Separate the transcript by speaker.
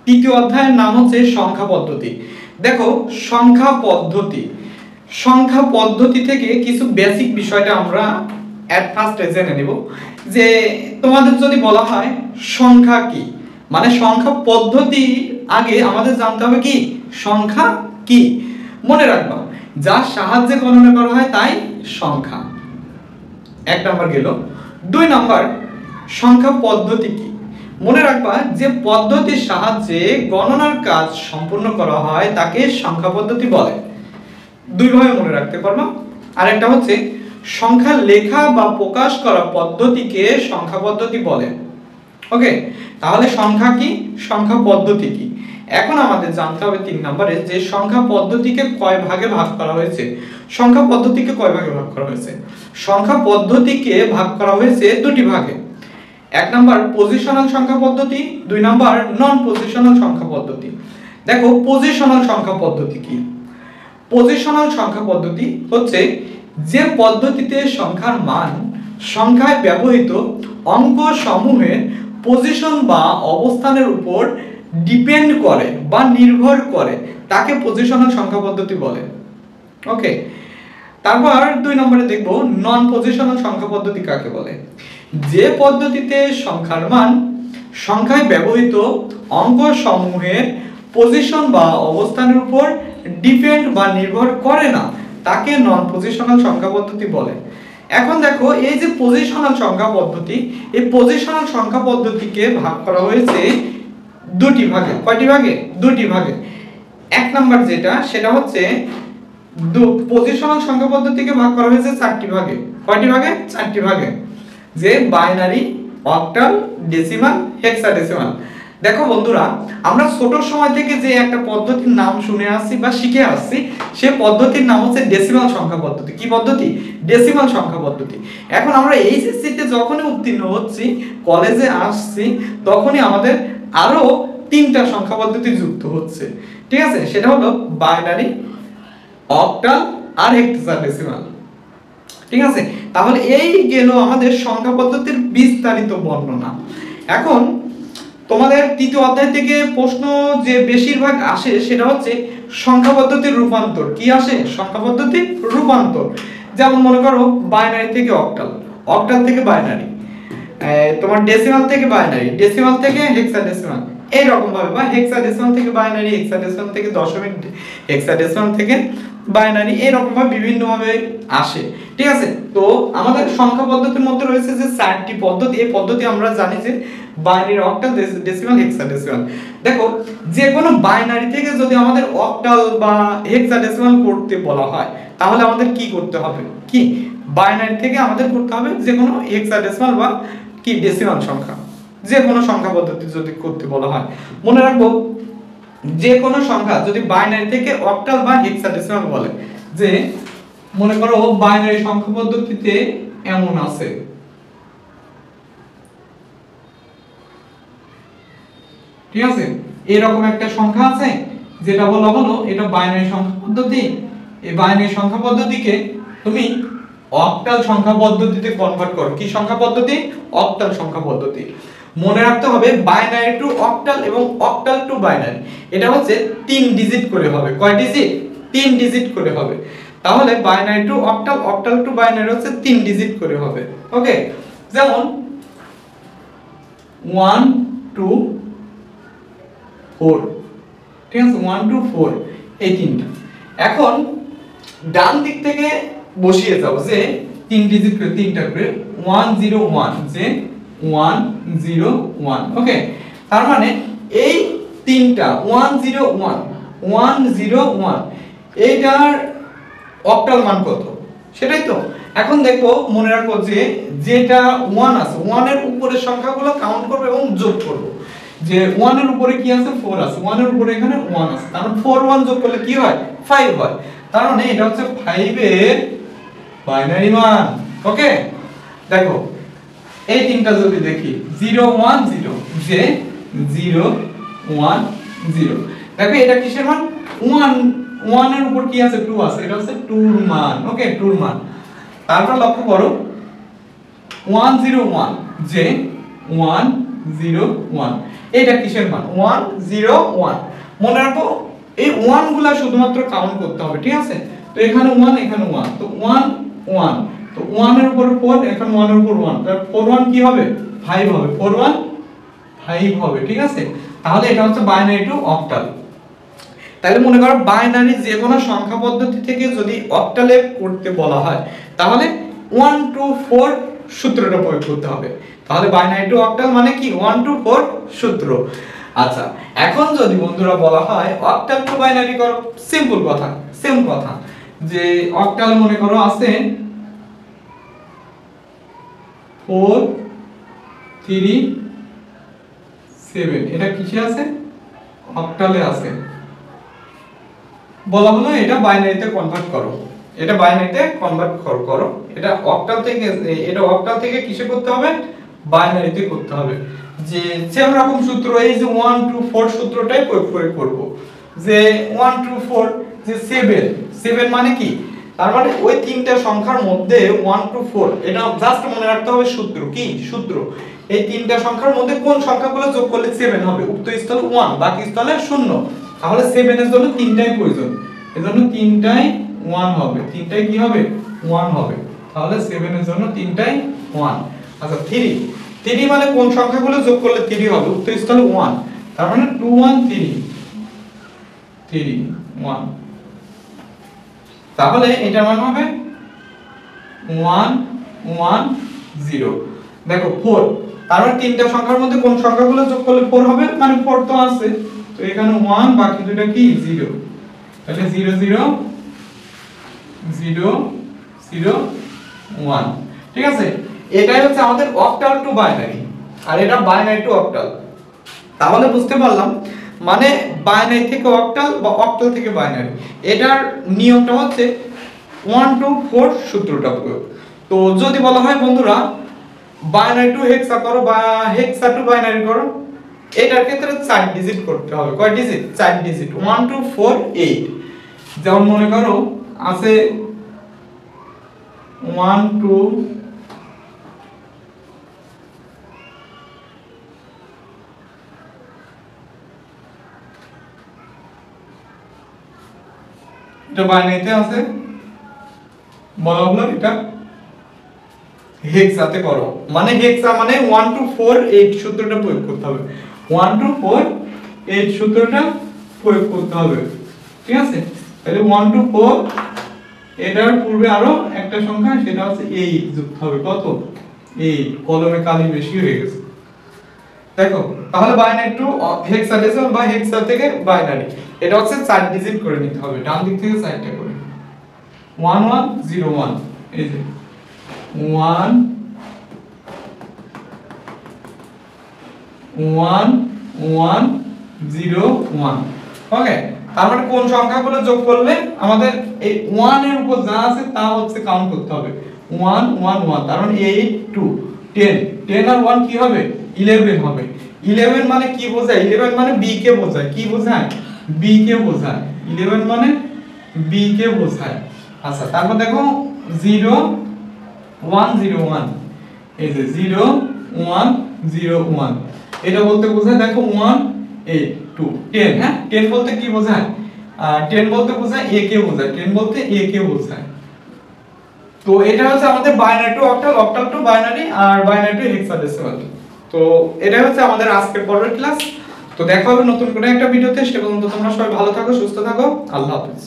Speaker 1: তৃতীয় অধ্যায়ের নাম হচ্ছে সংখ্যা পদ্ধতি। দেখো সংখ্যা পদ্ধতি থেকে কিছু বেসিক বিষয়টা আমরা এট ফার্স্টে জেনে নেব। যে তোমাদের যদি বলা হয় সংখ্যা কি, মানে সংখ্যা পদ্ধতি আগে আমাদের জানতে হবে কি সংখ্যা কি। মনে রাখবা যার সাহায্যে গণনা করা হয় তাই সংখ্যা। এক নাম্বার গেল। 2 নাম্বার সংখ্যা পদ্ধতি কি। মনে রাখবা যে পদ্ধতির সাহায্যে গণনার কাজ সম্পূর্ণ করা হয় তাকে সংখ্যা পদ্ধতি বলে। দুই ভাবে মনে রাখতে পারবা। আর একটা হচ্ছে সংখ্যা লেখা বা প্রকাশ করা পদ্ধতিকে সংখ্যা পদ্ধতি বলে। ওকে, তাহলে সংখ্যা কি, সংখ্যা পদ্ধতি কি। এখন আমাদের জানতে হবে 3 নম্বরে যে সংখ্যা পদ্ধতিকে কয় ভাগে ভাগ করা হয়েছে। সংখ্যা পদ্ধতিকে কয় ভাগে ভাগ করা হয়েছে? সংখ্যা পদ্ধতিকে ভাগ করা হয়েছে দুটি ভাগে। এক নাম্বার পজিশনাল সংখ্যা পদ্ধতি, 2 নাম্বার নন পজিশনাল সংখ্যা পদ্ধতি। দেখো পজিশনাল সংখ্যা পদ্ধতি কি। পজিশনাল সংখ্যা পদ্ধতি হচ্ছে যে পদ্ধতিতে সংখ্যার মান সংখ্যায় ব্যবহৃত অঙ্ক সমূহের পজিশন বা অবস্থানের উপর ডিপেন্ড করে বা নির্ভর করে তাকে পজিশনাল সংখ্যা পদ্ধতি বলে। ওকে, তারপর 2 নম্বরে দেখব নন পজিশনাল সংখ্যা পদ্ধতি কাকে বলে। যে পদ্ধতিতে সংখ্যার মান সংখ্যায় ব্যবহৃত অঙ্ক সমূহের পজিশন বা অবস্থানের উপর ডিপেন্ড বা নির্ভর করে না তাকে নন পজিশনাল সংখ্যা পদ্ধতি বলে। এখন দেখো এই যে পজিশনাল সংখ্যা পদ্ধতি, এই পজিশনাল সংখ্যা পদ্ধতিকে ভাগ করা হয়েছে দুটি ভাগে। কয়টি ভাগে? দুটি ভাগে। এক নাম্বার যেটা সেটা হচ্ছে পজিশনাল সংখ্যা পদ্ধতিকে ভাগ করা হয়েছে 4টি ভাগে। কয়টি ভাগে? 4টি ভাগে। যে বাইনারি, অক্টাল, ডেসিমাল, হেক্সাডেসিমাল। দেখো বন্ধুরা, আমরা ছোট সময় থেকে যে একটা পদ্ধতির নাম শুনে আসছি বা শিখে আসছি সে পদ্ধতির নাম হচ্ছে ডেসিমাল সংখ্যা পদ্ধতি। কি পদ্ধতি? ডেসিমাল সংখ্যা পদ্ধতি। এখন আমরা এইচএসসি তে যখনই উত্তীর্ণ হচ্ছি, কলেজে আসছি, তখনই আমাদের আরো 3টা সংখ্যা পদ্ধতি যুক্ত হচ্ছে। ঠিক আছে, সেটা হলো বাইনারি, অক্টাল আর হেক্সাডেসিমাল। ঠিক আছে, তাহলে এই গেল আমাদের সংখ্যা পদ্ধতির বিস্তারিত বর্ণনা। এখন তোমাদের তৃতীয় অধ্যায় থেকে প্রশ্ন যে বেশিরভাগ আসে সেটা হচ্ছে সংখ্যা পদ্ধতির রূপান্তর। কি আসে? সংখ্যা পদ্ধতির রূপান্তর। যেমন মনে করো বাইনারি থেকে অক্টাল, অক্টাল থেকে বাইনারি, তোমার ডেসিমাল থেকে বাইনারি, ডেসিমাল থেকে হেক্সাডেসিমাল, এইরকম ভাবে, বা হেক্সাডেসিমাল থেকে বাইনারি, হেক্সাডেসিমাল থেকে দশমিক, হেক্সাডেসিমাল থেকে বাইনারি, এরকম ভাবে বিভিন্ন ভাবে আসে। ঠিক আছে, তো আমাদের সংখ্যা পদ্ধতির মধ্যে রয়েছে যে 4টি পদ্ধতি। এই পদ্ধতি আমরা জানি যে বাইনারি, অক্টাল, ডেসিমাল, হেক্সাডেসিমাল। দেখো যে কোনো বাইনারি থেকে যদি আমাদের অক্টাল বা হেক্সাডেসিমাল করতে বলা হয় তাহলে আমাদের কি করতে হবে? কি বাইনারি থেকে আমাদের করতে হবে যে কোনো হেক্সাডেসিমাল বা কি ডেসিমাল সংখ্যা, যে কোনো সংখ্যা পদ্ধতি যদি করতে বলা হয়। মনে রাখবো যে কোনো সংখ্যা যদি বাইনারি থেকে অক্টাল বা হেক্সাডেসিমাল বলে, যে মনে করো বাইনারি সংখ্যা পদ্ধতিতে এমন আছে, ঠিক আছে, এরকম একটা সংখ্যা আছে যেটা বলা হলো এটা বাইনারি সংখ্যা পদ্ধতি। এই বাইনারি সংখ্যা পদ্ধতিকে তুমি অক্টাল সংখ্যা পদ্ধতিতে কনভার্ট করো। কি সংখ্যা পদ্ধতি? অক্টাল সংখ্যা পদ্ধতি। মনে রাখতে হবে বাইনারি টু অক্টাল এবং অক্টাল টু বাইনারি এটা হচ্ছে 3 ডিজিট করে হবে। কয় ডিজিট? 3 ডিজিট করে হবে। তাহলে binary to octal, octal to binary হচ্ছে 3 ডিজিট করে হবে। ওকে, যেমন 1 2 4, ঠিক আছে, 1 2 4 এই তিনটা। এখন ডান দিক থেকে বসিয়ে যাও যে 3 ডিজিট করে, 3টা করে 1 0 1, যে 1 0 1। ওকে, তার মানে এই তিনটা 1 0 1 1 0 1 এইটার অক্টাল মান কত সেটাই তো। এখন দেখো মনে রাখো যে যেটা 1 আছে 1 এর উপরের সংখ্যাগুলো কাউন্ট করব এবং যোগ করব। যে 1 এর উপরে কি আছে? 4 আছে, 1 এর উপরে এখানে 1 আছে, তার মানে 4 1 যোগ করলে কি হয়? 5 হয়। তার মানে এটা হচ্ছে 5 এর বাইনারি মান। ওকে, দেখো এই তিনটা যদি দেখি 0 1 0, যে 0 1 0, দেখো এটা কিসের মান? 1 এর উপর কি আছে? 2 আছে, এটা হচ্ছে 2 এর মান। ওকে, 2 এর মান। তারপর লক্ষ্য করো 1 0 1, যে 1 0 1, এটা কিসের মান 1 0 1 মনে রাখো এই 1 গুলা শুধুমাত্র কাউন্ট করতে হবে ঠিক আছে তো এখানে 1 এখানে 1 তো 1 1 তো 1 এর উপর 4 এখন 1 এর উপর 1 তাহলে 4 1 কি হবে 5 হবে 4 1 5 হবে ঠিক আছে তাহলে এটা হচ্ছে বাইনারি টু অক্টাল তাহলে মনে করো বাইনারি যে কোনো সংখ্যা পদ্ধতি থেকে যদি অক্টালে করতে বলা হয় তাহলে 1 2 4 সূত্রটা প্রয়োগ করতে হবে তাহলে বাইনারি টু অক্টাল মানে কি 1 2 4 সূত্র আচ্ছা এখন যদি বন্ধুরা বলা হয় অক্টাল টু বাইনারি করো সিম্পল কথা সেম কথা যে অক্টাল মনে করো আছে 4 3 7 এটা কিসে আছে অক্টালে আছে বলা হলো এটা বাইনারিতে কনভার্ট করো এটা বাইনারিতে কনভার্ট করো এটা অক্টাল থেকে কিসে করতে হবে বাইনারিতে করতে হবে যে সেম রকম সূত্র এই যে 1 2 4 সূত্রটাই প্রয়োগ করে করব যে 1 2 4 যে 7 মানে কি তার মানে ওই তিনটা সংখ্যার মধ্যে 1 2 4 এটা জাস্ট মনে রাখতে হবে সূত্র কি সূত্র এই তিনটা সংখ্যার মধ্যে কোন সংখ্যাগুলো যোগ করলে 7 হবে উক্ত স্থলে 1 বাকি স্থলে 0 তাহলে 7 এর জন্য তিনটাই প্রয়োজন এজন্য তিনটাই 1 হবে তিনটাই কি হবে 1 হবে তাহলে 7 এর জন্য তিনটাই 1 আচ্ছা 3 মানে কোন সংখ্যাগুলো যোগ করলে 3 হবে উক্ত স্থলে 1 তার মানে 2 1 3 1 তাহলে এটা মান হবে 1 1 0 দেখো 4 তার মানে তিনটা সংখ্যার মধ্যে কোন সংখ্যাগুলো যোগ করলে 4 হবে মানে 4 তো আছে তো এখানে 1 বাকি দুটো কি 0 তাহলে 0 0 0 0 1 ঠিক আছে এটাই হচ্ছে আমাদের অক্টাল টু বাইনারি আর এটা বাইনারি টু অক্টাল তাহলে বুঝতে পারলাম মানে বাইনারি থেকে অক্টাল বা অক্টাল থেকে বাইনারি এটার নিয়মটা হচ্ছে 1 2 4 সূত্রটা প্রয়োগ তো যদি বলা হয় বন্ধুরা বাইনারি টু হেক্সা করো বা হেক্সা টু বাইনারি করো এটার ক্ষেত্রে 4 ডিজিট করতে হবে কয় ডিজিট 4 ডিজিট 1 2 4 8 যেমন মনে করো আছে 1 2 এটা বাইনারিতে আছে বলা হলো এটা হেক্সাতে করো মানে হেক্সা মানে 1 2 4 8 সূত্রটা প্রয়োগ করতে হবে 1 2 4 8 সূত্রটা প্রয়োগ করতে হবে ঠিক আছে তাহলে 1 2 4 এটার পূর্বে আরো একটা সংখ্যা সেটা হচ্ছে 8 যুক্ত হবে কত 8 কলমে কালি বেশি হয়ে গেছে দেখো তাহলে বাইনারি টু হেক্সাডেসিমাল বা হেক্সা থেকে বাইনারি এটা হচ্ছে 4 ডিজিট করে নিতে হবে ডান দিক থেকে 4টা করে 1 1 0 1 এই যে 1 1 1 0 1 ওকে তার মানে কোন সংখ্যাগুলো যোগ করলে আমাদের এই 1 এর উপর যা আছে তা হচ্ছে কাউন্ট করতে হবে 1 1 1 তার মানে 8 2 10 10 আর 1 কি হবে 11 হবে 11 মানে কি বোঝায় 11 মানে b কে বোঝায় কি বোঝায় b কে বোঝায় 11 মানে b কে বোঝায় আচ্ছা তারপর দেখো 0 1 0 1 এই যে 0 1 0 1 এটা বলতে বোঝায় দেখো 1 8 2 10 হ্যাঁ 10 বলতে কি বোঝায় 10 বলতে বোঝায় a কে বোঝায় 10 বলতে a কে বোঝায় তো এটা হচ্ছে আমাদের binary to octal octal to binary আর বাইনারি টু হেক্সাডেসিমাল তো এটা হচ্ছে আমাদের আজকের পরের ক্লাস তো দেখা হবে নতুন কোনো একটা ভিডিওতে সে পর্যন্ত তোমরা সবাই ভালো থাকো সুস্থ থাকো আল্লাহ হাফেজ